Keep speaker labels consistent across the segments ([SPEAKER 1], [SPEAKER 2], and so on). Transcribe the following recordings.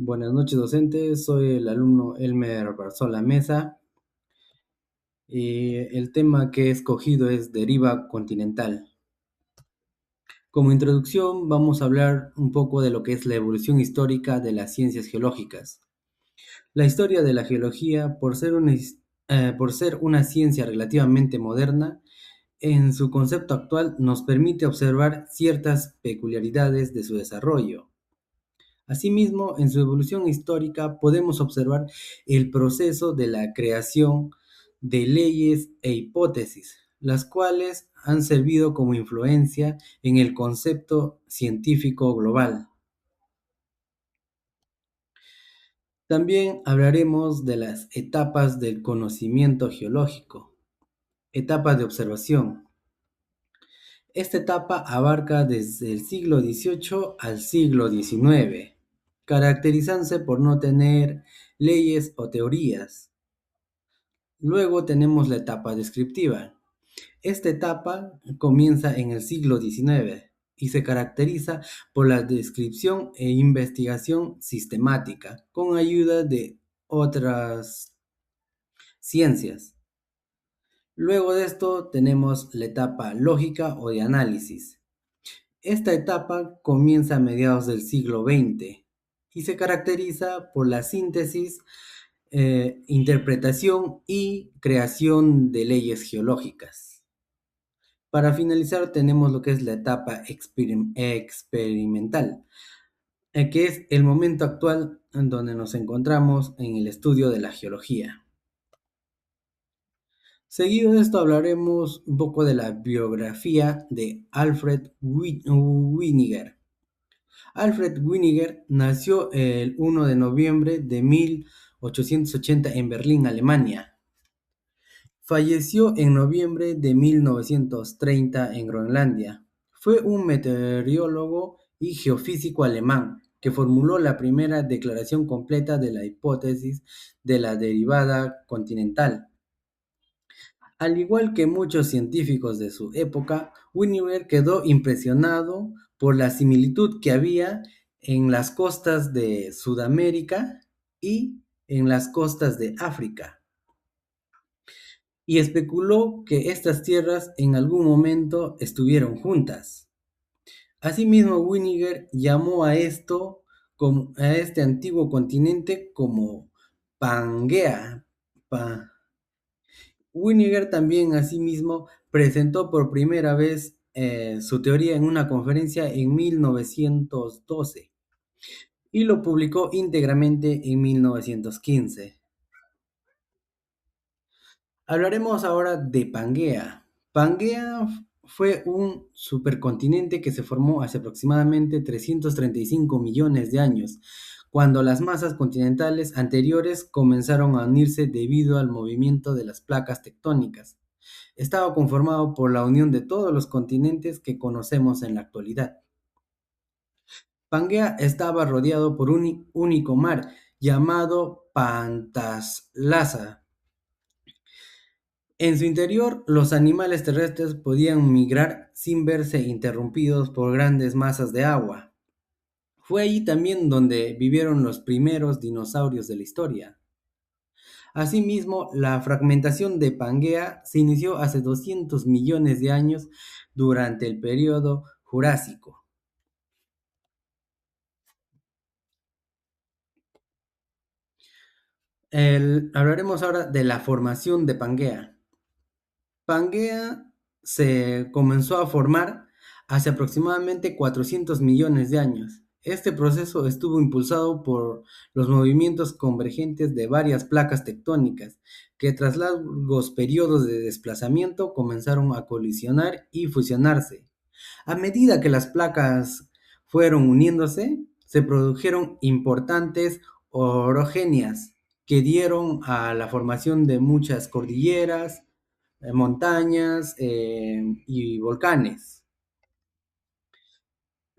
[SPEAKER 1] Buenas noches, docentes. Soy el alumno Elmer Barzola Mesa. Y el tema que he escogido es deriva continental. Como introducción, vamos a hablar un poco de lo que es la evolución histórica de las ciencias geológicas. La historia de la geología, por ser una ciencia relativamente moderna, en su concepto actual nos permite observar ciertas peculiaridades de su desarrollo. Asimismo, en su evolución histórica podemos observar el proceso de la creación de leyes e hipótesis, las cuales han servido como influencia en el concepto científico global. También hablaremos de las etapas del conocimiento geológico, etapas de observación. Esta etapa abarca desde el siglo XVIII al siglo XIX, caracterizándose por no tener leyes o teorías. Luego tenemos la etapa descriptiva. Esta etapa comienza en el siglo XIX y se caracteriza por la descripción e investigación sistemática con ayuda de otras ciencias. Luego de esto tenemos la etapa lógica o de análisis. Esta etapa comienza a mediados del siglo XX y se caracteriza por la síntesis, interpretación y creación de leyes geológicas. Para finalizar tenemos lo que es la etapa experimental, que es el momento actual en donde nos encontramos en el estudio de la geología. Seguido de esto hablaremos un poco de la biografía de Alfred Winiger. Alfred Winiger nació el 1 de noviembre de 1880 en Berlín, Alemania. Falleció en noviembre de 1930 en Groenlandia. Fue un meteorólogo y geofísico alemán que formuló la primera declaración completa de la hipótesis de la derivada continental. Al igual que muchos científicos de su época, Winiver quedó impresionado por la similitud que había en las costas de Sudamérica y en las costas de África, y especuló que estas tierras en algún momento estuvieron juntas. Asimismo, Winiger llamó a este antiguo continente como Pangea. Winiger también asimismo presentó por primera vez su teoría en una conferencia en 1912 y lo publicó íntegramente en 1915. Hablaremos ahora de Pangea. Pangea fue un supercontinente que se formó hace aproximadamente 335 millones de años, cuando las masas continentales anteriores comenzaron a unirse debido al movimiento de las placas tectónicas. Estaba conformado por la unión de todos los continentes que conocemos en la actualidad. Pangea estaba rodeado por un único mar llamado Pantaslaza. En su interior, los animales terrestres podían migrar sin verse interrumpidos por grandes masas de agua. Fue allí también donde vivieron los primeros dinosaurios de la historia. Asimismo, la fragmentación de Pangea se inició hace 200 millones de años durante el período Jurásico. Hablaremos ahora de la formación de Pangea. Pangea se comenzó a formar hace aproximadamente 400 millones de años. Este proceso estuvo impulsado por los movimientos convergentes de varias placas tectónicas que tras largos periodos de desplazamiento comenzaron a colisionar y fusionarse. A medida que las placas fueron uniéndose, se produjeron importantes orogenias que dieron a la formación de muchas cordilleras, montañas y volcanes.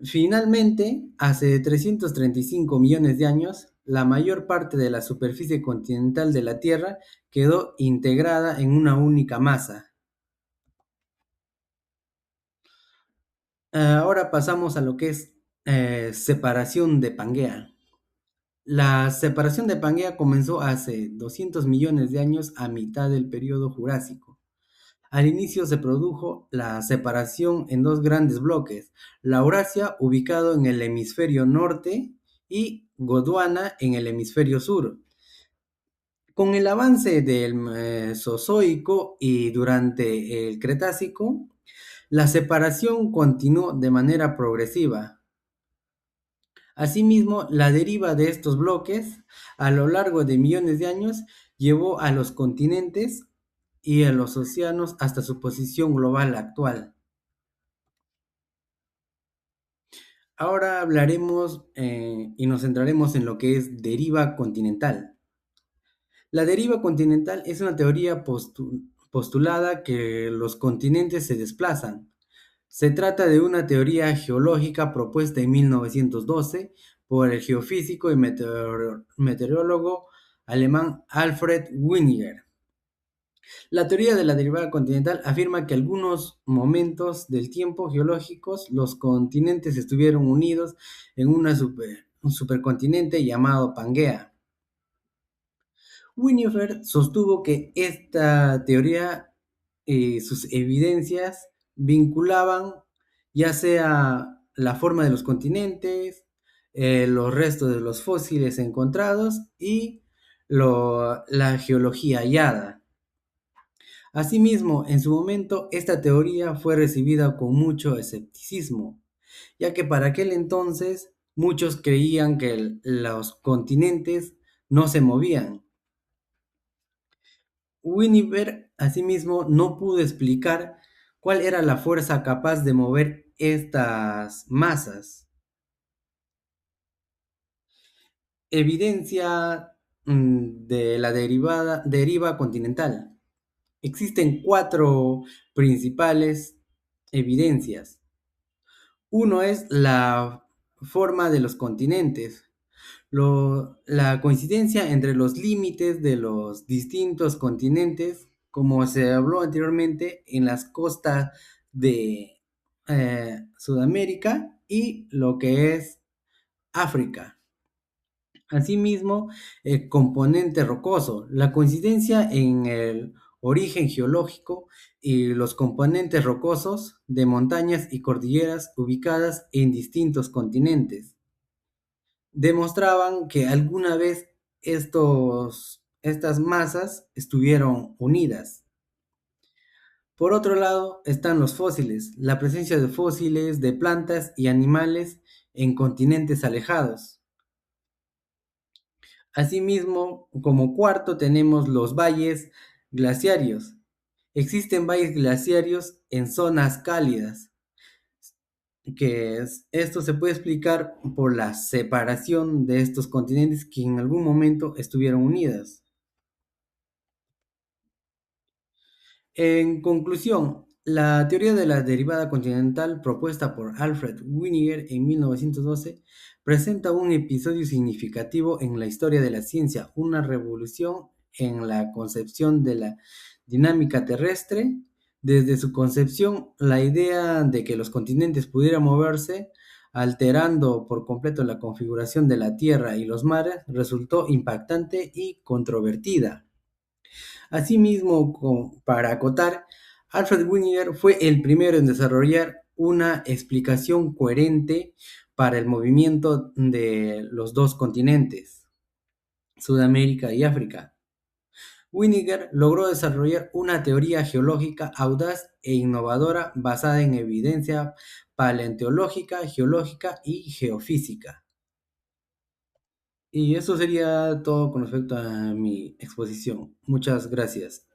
[SPEAKER 1] Finalmente, hace 335 millones de años, la mayor parte de la superficie continental de la Tierra quedó integrada en una única masa. Ahora pasamos a lo que es separación de Pangea. La separación de Pangea comenzó hace 200 millones de años a mitad del período Jurásico. Al inicio se produjo la separación en dos grandes bloques, la Eurasia ubicado en el hemisferio norte y Gondwana en el hemisferio sur. Con el avance del Mesozoico y durante el Cretácico, la separación continuó de manera progresiva. Asimismo, la deriva de estos bloques a lo largo de millones de años llevó a los continentes y a los océanos hasta su posición global actual. Ahora hablaremos y nos centraremos en lo que es deriva continental. La deriva continental es una teoría postulada que los continentes se desplazan. Se trata de una teoría geológica propuesta en 1912 por el geofísico y meteorólogo alemán Alfred Winiger. La teoría de la derivada continental afirma que en algunos momentos del tiempo geológicos los continentes estuvieron unidos en un supercontinente llamado Pangea. Winifred sostuvo que esta teoría y sus evidencias vinculaban ya sea la forma de los continentes, los restos de los fósiles encontrados y la geología hallada. Asimismo, en su momento, esta teoría fue recibida con mucho escepticismo, ya que para aquel entonces muchos creían que los continentes no se movían. Winiver, asimismo, no pudo explicar cuál era la fuerza capaz de mover estas masas. Evidencia de la deriva continental. Existen cuatro principales evidencias. Uno es la forma de los continentes, la coincidencia entre los límites de los distintos continentes, como se habló anteriormente, en las costas de Sudamérica y lo que es África. Asimismo, el componente rocoso, la coincidencia en el origen geológico y los componentes rocosos de montañas y cordilleras ubicadas en distintos continentes demostraban que alguna vez estas masas estuvieron unidas. Por otro lado, están los fósiles, la presencia de fósiles de plantas y animales en continentes alejados. Asimismo, como cuarto tenemos los valles glaciarios. Existen valles glaciarios en zonas cálidas, esto se puede explicar por la separación de estos continentes que en algún momento estuvieron unidas. En conclusión, la teoría de la derivada continental propuesta por Alfred Winiger en 1912 presenta un episodio significativo en la historia de la ciencia, una revolución en la concepción de la dinámica terrestre. Desde su concepción, la idea de que los continentes pudieran moverse, alterando por completo la configuración de la Tierra y los mares, resultó impactante y controvertida. Asimismo, para acotar, Alfred Winiger fue el primero en desarrollar una explicación coherente para el movimiento de los dos continentes, Sudamérica y África. Winiger logró desarrollar una teoría geológica audaz e innovadora basada en evidencia paleontológica, geológica y geofísica. Y eso sería todo con respecto a mi exposición. Muchas gracias.